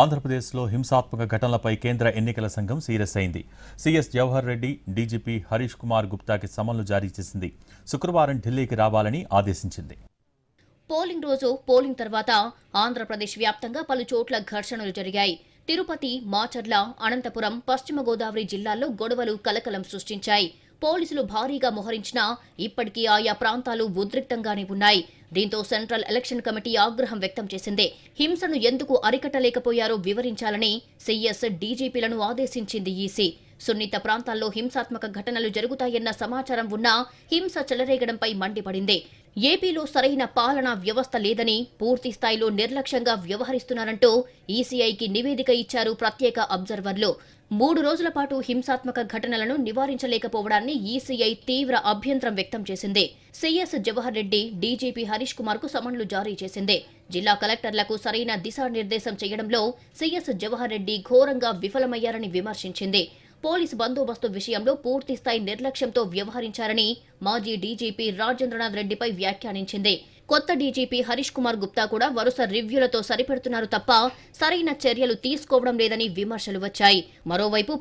ఆంధ్రప్రదేశ్లో హింసాత్మక ఘటనలపై కేంద్ర ఎన్నికల సంఘం సీరియస్ అయింది. సీఎస్ జవహర్ రెడ్డి, డీజీపీ హరీష్ కుమార్ గుప్తాకి సమన్లు జారీ చేసింది. శుక్రవారం ఢిల్లీకి రావాలని ఆదేశించింది. పోలింగ్ రోజు, పోలింగ్ తర్వాత ఆంధ్రప్రదేశ్ వ్యాప్తంగా పలు చోట్ల ఘర్షణలు జరిగాయి. తిరుపతి, మాచర్ల, అనంతపురం, పశ్చిమ గోదావరి జిల్లాల్లో గొడవలు కలకలం సృష్టించాయి. పోలీసులు భారీగా మోహరించినా ఇప్పటికీ ఆయా ప్రాంతాలు ఉద్రిక్తంగానే ఉన్నాయి. దీంతో సెంట్రల్ ఎలక్షన్ కమిటీ ఆగ్రహం వ్యక్తం చేసింది. హింసను ఎందుకు అరికట్టలేకపోయారో వివరించాలని సీఎస్, డీజీపీలను ఆదేశించింది ఈసీ. సున్నిత ప్రాంతాల్లో హింసాత్మక ఘటనలు జరుగుతాయన్న సమాచారం ఉన్నా హింస చెలరేగడంపై మండిపడింది. ఏపీలో సరైన పాలనా వ్యవస్థ లేదని, పూర్తి స్థాయిలో నిర్లక్ష్యంగా వ్యవహరిస్తున్నారంటూ ఈసీఐకి నివేదిక ఇచ్చారు ప్రత్యేక అబ్జర్వర్లు. 3 రోజుల పాటు హింసాత్మక ఘటనలను నివారించలేకపోవడాన్ని ఈసీఐ తీవ్ర అభ్యంతరం వ్యక్తం చేసింది. సీఎస్ జవహర్ రెడ్డి, డీజీపీ హరీష్ కుమార్ కు సమన్లు జారీ చేసింది. జిల్లా కలెక్టర్లకు సరైన దిశానిర్దేశం చేయడంలో సీఎస్ జవహర్ రెడ్డి ఘోరంగా విఫలమయ్యారని విమర్శించింది. పోలీసు బందోబస్తు విషయంలో పూర్తిస్థాయి నిర్లక్ష్యంతో వ్యవహరించారని మాజీ డీజీపీ రాజేంద్రనాథ్ రెడ్డిపై వ్యాఖ్యానించింది. కొత్త డీజీపీ హరీష్ కుమార్ గుప్తా కూడా వరుస రివ్యూలతో సరిపెడుతున్నారు తప్ప సరైన చర్యలు తీసుకోవడం లేదని విమర్శలు వచ్చాయి. మరోవైపు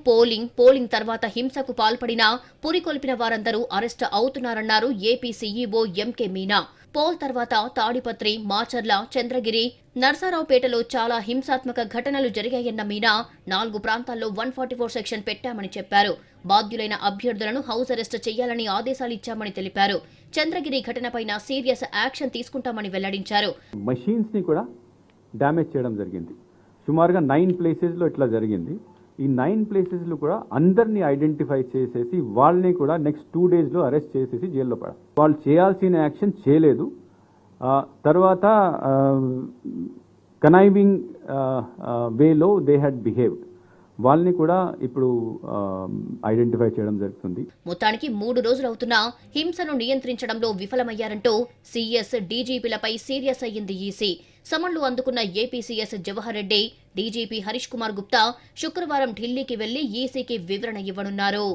పోలింగ్ తర్వాత హింసకు పాల్పడినా పురికొల్పిన వారందరూ అరెస్టు అవుతున్నారన్నారు AP CEO MK Meena. Poll తర్వాత తాడిపత్రి, మాచర్ల, చంద్రగిరి, నర్సారావుపేటలో చాలా హింసాత్మక ఘటనలు జరిగాయన్న మీనా 4 ప్రాంతాల్లో 144 సెక్షన్ పెట్టామని చెప్పారు. బాధ్యులైన అభ్యర్థులను హౌస్ అరెస్ట్ చేయాలని ఆదేశాలిచ్చామని తెలిపారు. చంద్రగిరి ఘటనపైన సీరియస్ యాక్షన్ తీసుకుంటామని వెల్లడించారు. మెషిన్స్ ని కూడా డ్యామేజ్ చేయడం జరిగింది. సుమారుగా 9 ప్లేసెస్ లో ఇట్లా జరిగింది. ఈ 9 ప్లేసెస్ లో కూడా అందరినీ ఐడెంటిఫై చేసేసి వాళ్ళని కూడా నెక్స్ట్ 2 days లో అరెస్ట్ చేసేసి జైల్లో పడాలి. వాళ్ళు చేయాల్సిన యాక్షన్ చేయలేదు. తర్వాత కనైవింగ్ వేలో దే హ్యాడ్ బిహేవ్డ్. వాళ్ళని కూడా ఇప్పుడు ఐడెంటిఫై చేయడం జరుగుతుంది. మొత్తానికి 3 రోజులవుతున్నా హింసను నియంత్రించడంలో విఫలమయ్యారంటూ సీఎస్, డీజీపీలపై సీరియస్ అయ్యింది ఈసీ. సమన్లు అందుకున్న AP CS Jawahar Reddy, DGP Harish Kumar Gupta శుక్రవారం ఢిల్లీకి వెళ్లి ఈసీకి వివరణ ఇవ్వనున్నారు.